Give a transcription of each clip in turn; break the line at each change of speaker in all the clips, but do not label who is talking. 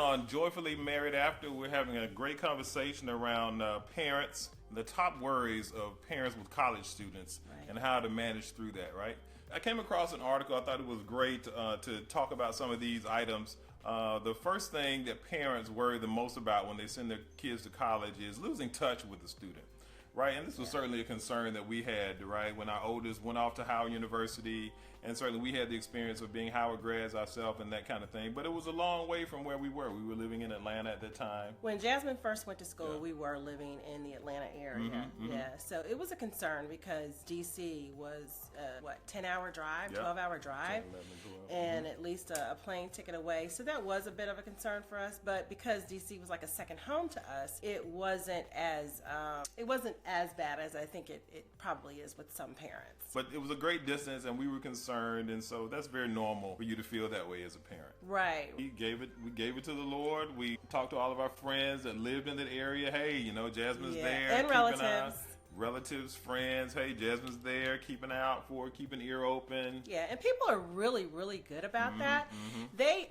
on Joyfully Married After. We're having a great conversation around parents, the top worries of parents with college students, and how to manage through that, right? I came across an article. I thought it was great to talk about some of these items. The first thing that parents worry the most about when they send their kids to college is losing touch with the student. Right, and this was certainly a concern that we had, right, when our oldest went off to Howard University, and certainly we had the experience of being Howard grads ourselves and that kind of thing, but it was a long way from where we were. We were living in Atlanta at the time.
When Jasmine first went to school, we were living in the Atlanta area, so it was a concern because D.C. was, 10-hour drive, 12-hour drive, 10, 11, 12. And at least a plane ticket away, so that was a bit of a concern for us, but because D.C. was like a second home to us, it wasn't as bad as I think it probably is with some parents.
But it was a great distance, and we were concerned, and so that's very normal for you to feel that way as a parent.
Right.
We gave it to the Lord. We talked to all of our friends that lived in that area. Hey, Jasmine's there.
And
relatives, friends. Hey, Jasmine's there. Keep an eye out for her. Keep an ear open.
Yeah, and people are really, really good about that. They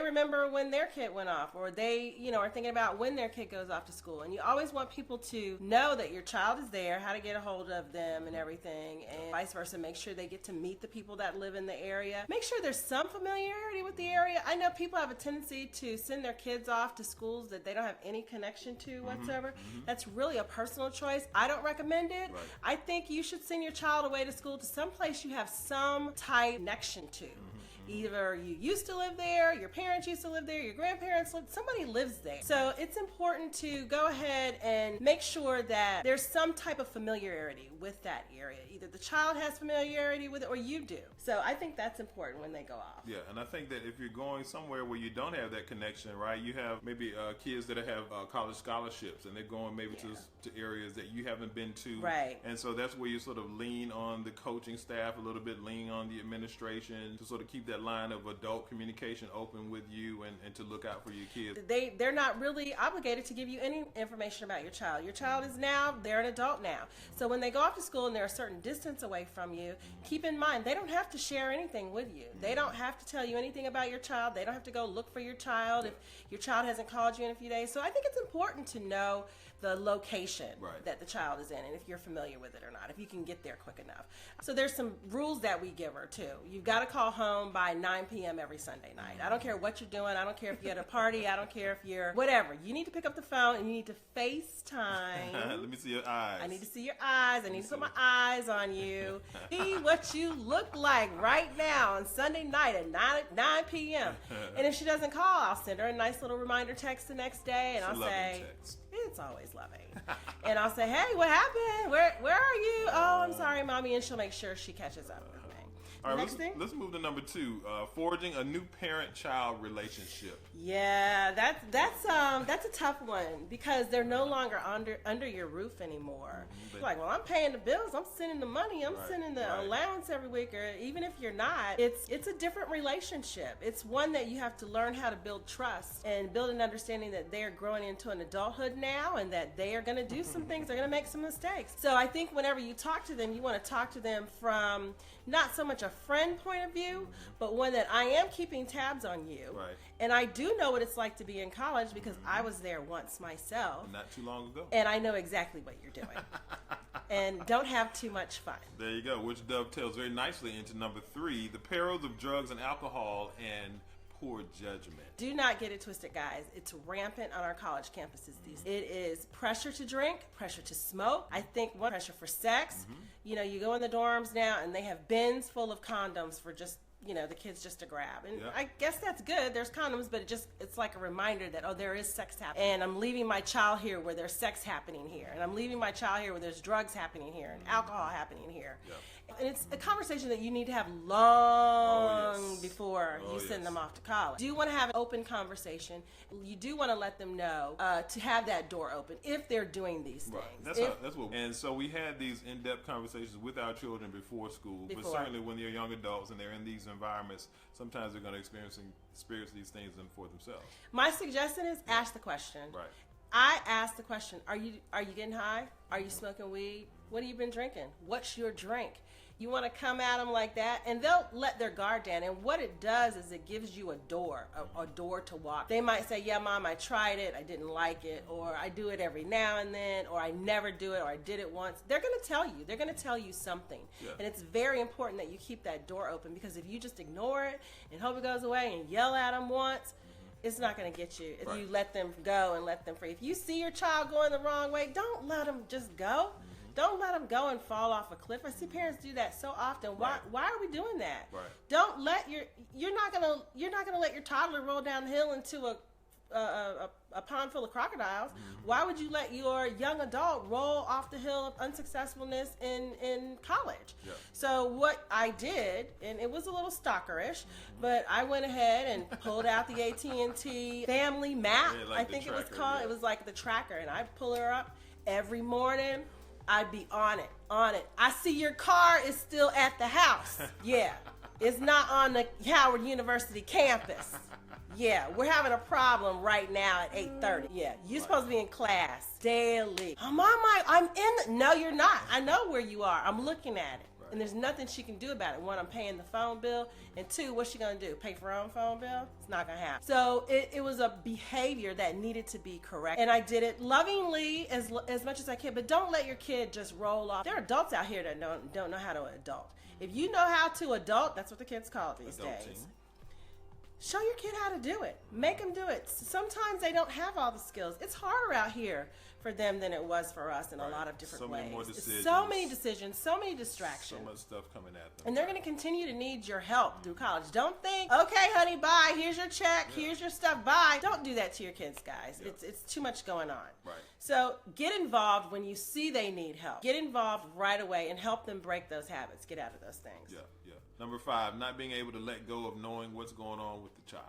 remember when their kid went off, or they are thinking about when their kid goes off to school. And you always want people to know that your child is there, how to get a hold of them, and everything, and vice versa. Make sure they get to meet the people that live in the area. Make sure there's some familiarity with the area. I know people have a tendency to send their kids off to schools that they don't have any connection to whatsoever. That's really a personal choice. I don't recommend it.
Right.
I think you should send your child away to school to some place you have some type connection to. Either you used to live there, your parents used to live there, your grandparents lived, somebody lives there. So it's important to go ahead and make sure that there's some type of familiarity with that area. Either the child has familiarity with it or you do. So I think that's important when they go off.
Yeah, and I think that if you're going somewhere where you don't have that connection, right, you have maybe kids that have college scholarships, and they're going maybe to areas that you haven't been to.
Right.
And so that's where you sort of lean on the coaching staff a little bit, lean on the administration to sort of keep that line of adult communication open with you and to look out for your kids.
They're not really obligated to give you any information about your child. Your child is they're an adult now. So when they go off to school and they're a certain distance away from you, keep in mind, they don't have to share anything with you. They don't have to tell you anything about your child. They don't have to go look for your child if your child hasn't called you in a few days. So I think it's important to know the location that the child is in, and if you're familiar with it or not, if you can get there quick enough. So there's some rules that we give her too. You've got to call home by 9 p.m. every Sunday night. I don't care what you're doing. I don't care if you're at a party. I don't care if you're whatever. You need to pick up the phone and you need to FaceTime.
Let me see your eyes.
I need to see your eyes. I need to put my eyes on you. See what you look like right now on Sunday night at 9 p.m. And if she doesn't call, I'll send her a nice little reminder text the next day, and I'll say, it's always loving. And I'll say, hey, what happened? Where are you? Oh, I'm sorry, Mommy. And she'll make sure she catches up with me.
All right, let's move to number 2, forging a new parent-child relationship.
Yeah, that's a tough one because they're no longer under your roof anymore. Like, well, I'm paying the bills, I'm sending the money, I'm sending the allowance every week, or even if you're not, it's a different relationship. It's one that you have to learn how to build trust and build an understanding that they're growing into an adulthood now and that they are going to do some things, they're going to make some mistakes. So I think whenever you talk to them, you want to talk to them from not so much a friend point of view, but one that I am keeping tabs on you.
Right.
And I do know what it's like to be in college because I was there once myself.
Not too long ago.
And I know exactly what you're doing. And don't have too much fun.
There you go, which dovetails very nicely into number 3, the perils of drugs and alcohol and poor judgment.
Do not get it twisted, guys. It's rampant on our college campuses these days. It is pressure to drink, pressure to smoke. I think one pressure for sex. You go in the dorms now and they have bins full of condoms for just the kids just to grab. And I guess that's good. There's condoms, but it's like a reminder that, there is sex happening. And I'm leaving my child here where there's sex happening here. And I'm leaving my child here where there's drugs happening here and alcohol happening here. And it's a conversation that you need to have long before you send them off to college. You do want to have an open conversation. You do want to let them know to have that door open if they're doing these things.
That's what. And so we had these in-depth conversations with our children before school, but certainly when they're young adults and they're in these environments, sometimes they're going to experience these things for themselves.
My suggestion is ask the question.
Right.
I ask the question, are you getting high? Are you smoking weed? What have you been drinking? What's your drink? You want to come at them like that, and they'll let their guard down. And what it does is it gives you a door to walk. They might say, yeah, Mom, I tried it, I didn't like it, or I do it every now and then, or I never do it, or I did it once. They're going to tell you. They're going to tell you something. Yeah. And it's very important that you keep that door open, because if you just ignore it and hope it goes away and yell at them once, it's not going to get you if you let them go and let them free. If you see your child going the wrong way, don't let them just go. Don't let them go and fall off a cliff. I see parents do that so often. Why are we doing that? Right. Don't let you're not gonna let your toddler roll down the hill into a pond full of crocodiles. Why would you let your young adult roll off the hill of unsuccessfulness in college? Yeah. So what I did, and it was a little stalkerish, but I went ahead and pulled out the AT&T family map. Yeah, I think it was called. Yeah. It was like the tracker, and I'd pull her up every morning. I'd be on it. I see your car is still at the house. Yeah. It's not on the Howard University campus. Yeah, we're having a problem right now at 8:30. Yeah, you're supposed to be in class daily. I'm in. No, you're not. I know where you are. I'm looking at it. And there's nothing she can do about it. One, I'm paying the phone bill. And two, what's she going to do? Pay for her own phone bill? It's not going to happen. So it was a behavior that needed to be correct. And I did it lovingly as much as I can. But don't let your kid just roll off. There are adults out here that don't know how to adult. If you know how to adult, that's what the kids call it these days. Show your kid how to do it. Make them do it. Sometimes they don't have all the skills. It's harder out here for them than it was for us in a lot of different ways.
More decisions.
So many decisions, so many distractions.
So much stuff coming at them.
And they're going to continue to need your help through college. Don't think, okay, honey, bye. Here's your check. Yeah. Here's your stuff. Bye. Don't do that to your kids, guys. Yeah. It's too much going on.
Right.
So get involved when you see they need help. Get involved right away and help them break those habits. Get out of those things.
Yeah. Number 5, not being able to let go of knowing what's going on with the child.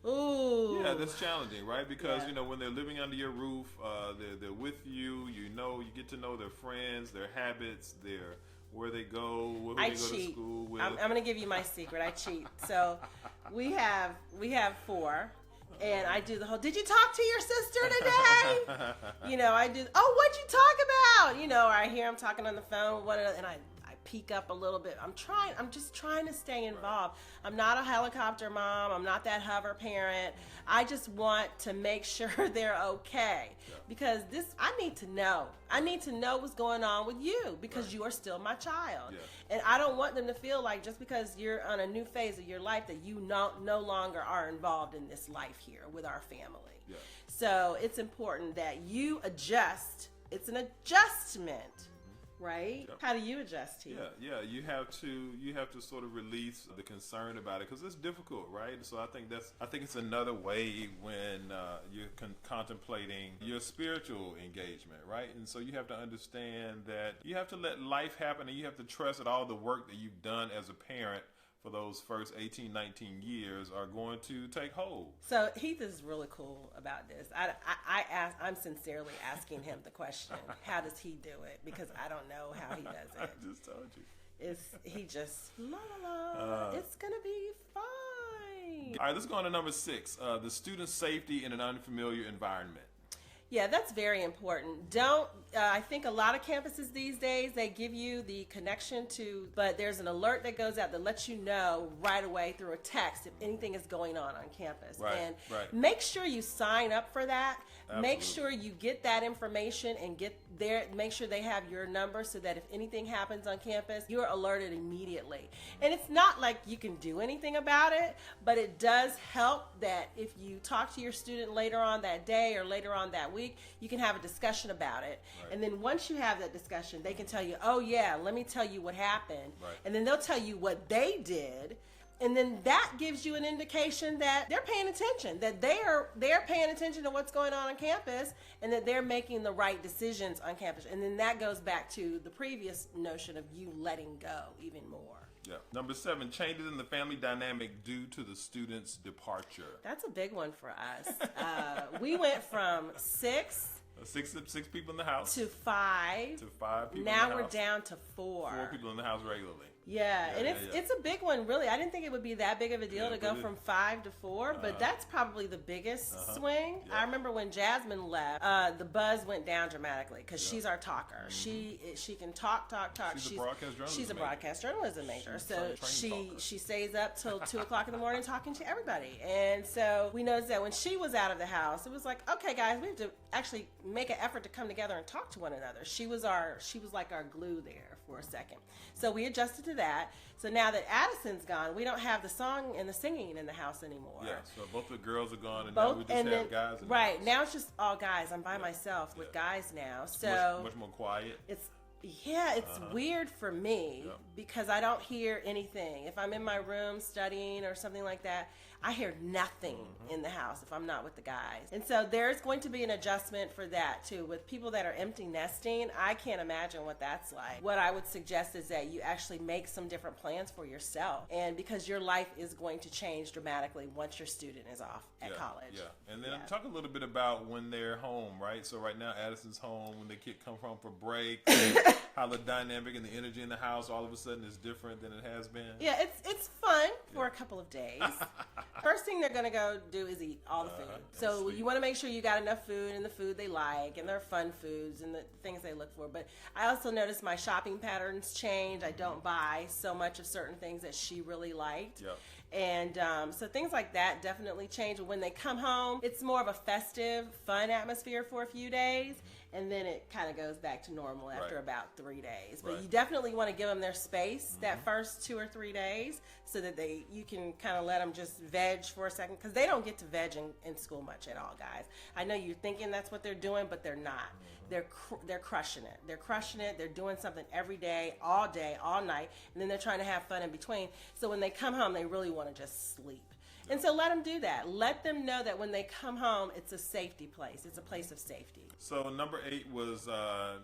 Ooh.
Yeah, that's challenging, right? Because, when they're living under your roof, they're with you, you get to know their friends, their habits, where they go, who they go to school with.
I'm going to give you my secret. I cheat. So we have 4. And I do the whole, did you talk to your sister today? I do, what'd you talk about? Or I hear them talking on the phone, and I peek up a little bit. I'm just trying to stay involved. I'm not a helicopter mom. I'm not that hover parent. I just want to make sure they're okay. Yeah. Because I need to know. I need to know what's going on with you because you are still my child. Yeah. And I don't want them to feel like just because you're on a new phase of your life that you no longer are involved in this life here with our family. Yeah. So it's important that you adjust. It's an adjustment. Right? Yep. How do you adjust here?
Yeah. You have to sort of release the concern about it because it's difficult, right? So I think it's another way when you're contemplating your spiritual engagement, right? And so you have to understand that you have to let life happen, and you have to trust that all the work that you've done as a parent for those first 18, 19 years are going to take hold.
So Heath is really cool about this. I'm sincerely asking him the question, how does he do it? Because I don't know how he does it.
I just told you.
He just, it's going to be fine.
All right, let's go on to number 6, the student safety in an unfamiliar environment.
Yeah, that's very important. I think a lot of campuses these days, they give you the connection but there's an alert that goes out that lets you know right away through a text if anything is going on campus.
Right,
and make sure you sign up for that. Absolutely. Make sure you get that information and make sure they have your number so that if anything happens on campus, you're alerted immediately. And it's not like you can do anything about it, but it does help that if you talk to your student later on that day or later on that week, you can have a discussion about it. Right. And then once you have that discussion, they can tell you, oh yeah, let me tell you what happened. Right. And then they'll tell you what they did. And then that gives you an indication that they're paying attention, that they're paying attention to what's going on campus, and that they're making the right decisions on campus. And then that goes back to the previous notion of you letting go even more.
Yeah. Number 7, changes in the family dynamic due to the student's departure.
That's a big one for us. We went from 6
people in the house
to 5
people.
Now
in the
we're
house.
down to 4.
4 people in the house regularly.
And it's a big one, really. I didn't think it would be that big of a deal to go from 5 to 4, but that's probably the biggest swing. I remember when Jasmine left, the buzz went down dramatically because she's our talker. She can talk. She's a broadcast journalism major, so she stays up till 2 o'clock in the morning talking to everybody. And so we noticed that when she was out of the house, it was like, okay, guys, we have to actually make an effort to come together and talk to one another. She was like our glue there for a second. So we adjusted to that. So now that Addison's gone, we don't have the song and the singing in the house anymore.
Yeah, so both the girls are gone, and now we just have guys in the
Right,
house.
now it's just all guys. I'm by myself with guys now. So
much more quiet.
It's weird for me because I don't hear anything. If I'm in my room studying or something like that, I hear nothing in the house if I'm not with the guys. And so there's going to be an adjustment for that too. With people that are empty nesting, I can't imagine what that's like. What I would suggest is that you actually make some different plans for yourself, and because your life is going to change dramatically once your student is off at college.
Yeah, and then talk a little bit about when they're home, right? So right now Addison's home, when the kid come home for break, how the dynamic and the energy in the house all of a sudden is different than it has been.
Yeah, it's fun for a couple of days. First thing they're going to go do is eat all the food. So you want to make sure you got enough food and the food they like and their fun foods and the things they look for. But I also noticed my shopping patterns change. I don't buy so much of certain things that she really liked. And so things like that definitely change. When they come home, it's more of a festive, fun atmosphere for a few days. And then it kind of goes back to normal after about 3 days. But you definitely want to give them their space that first 2 or 3 days so that you can kind of let them just veg for a second. Because they don't get to veg in school much at all, guys. I know you're thinking that's what they're doing, but they're not. They're crushing it. They're crushing it. They're doing something every day, all night. And then they're trying to have fun in between. So when they come home, they really want to just sleep. And so let them do that. Let them know that when they come home, it's a safety place. It's a place of safety.
So number 8 was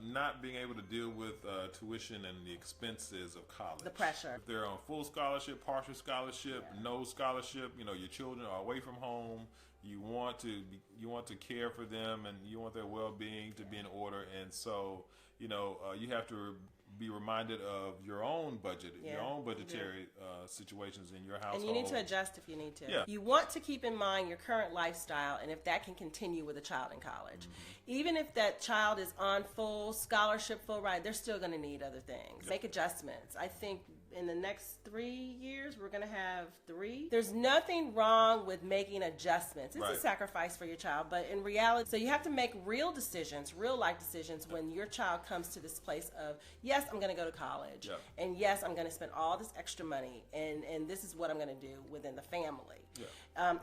not being able to deal with tuition and the expenses of college.
The pressure.
If they're on full scholarship, partial scholarship, no scholarship, your children are away from home. You want to care for them, and you want their well-being to be in order. And so, you have to be reminded of your own budget, your own budgetary situations in your household.
And you need to adjust if you need to.
Yeah.
You want to keep in mind your current lifestyle and if that can continue with a child in college. Even if that child is on full scholarship, full ride, they're still going to need other things. Make adjustments. I think in the next 3 years, we're going to have 3. There's nothing wrong with making adjustments. It's a sacrifice for your child, but in reality, so you have to make real decisions, real life decisions when your child comes to this place of, yes, I'm going to go to college, and yes, I'm going to spend all this extra money, and this is what I'm going to do within the family.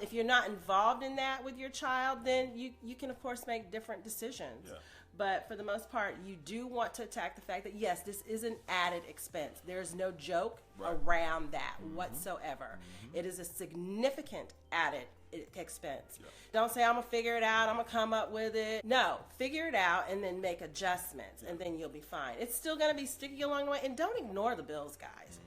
If you're not involved in that with your child, then you can, of course, make different decisions. But for the most part, you do want to attack the fact that, yes, this is an added expense. There's no joke around that whatsoever. It is a significant added expense. Don't say, I'm going to figure it out, I'm going to come up with it. No, figure it out and then make adjustments, and then you'll be fine. It's still going to be sticky along the way. And don't ignore the bills, guys.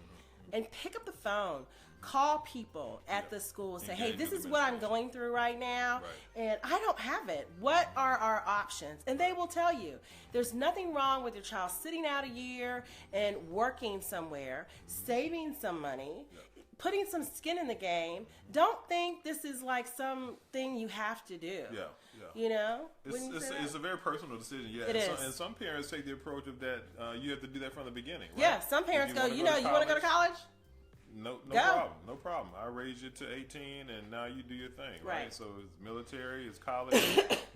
And pick up the phone. Call people at the school. Say, hey, this is what I'm going through right now, and I don't have it. What are our options? And they will tell you. There's nothing wrong with your child sitting out a year and working somewhere, saving some money, putting some skin in the game. Don't think this is like something you have to do. It's
a very personal decision.
It is.
And some parents take the approach of that you have to do that from the beginning. Right?
Yeah, some parents go, you want to go to college?
No problem. I raised you to 18, and now you do your thing, right? So it's military, it's college.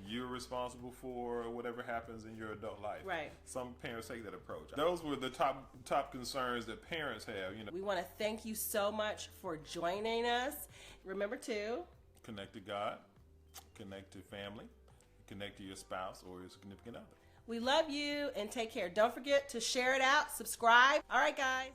You're responsible for whatever happens in your adult life.
Right.
Some parents take that approach. Those were the top concerns that parents have.
We want to thank you so much for joining us. Remember to
connect to God, connect to family, connect to your spouse or your significant other.
We love you and take care. Don't forget to share it out, subscribe. All right, guys.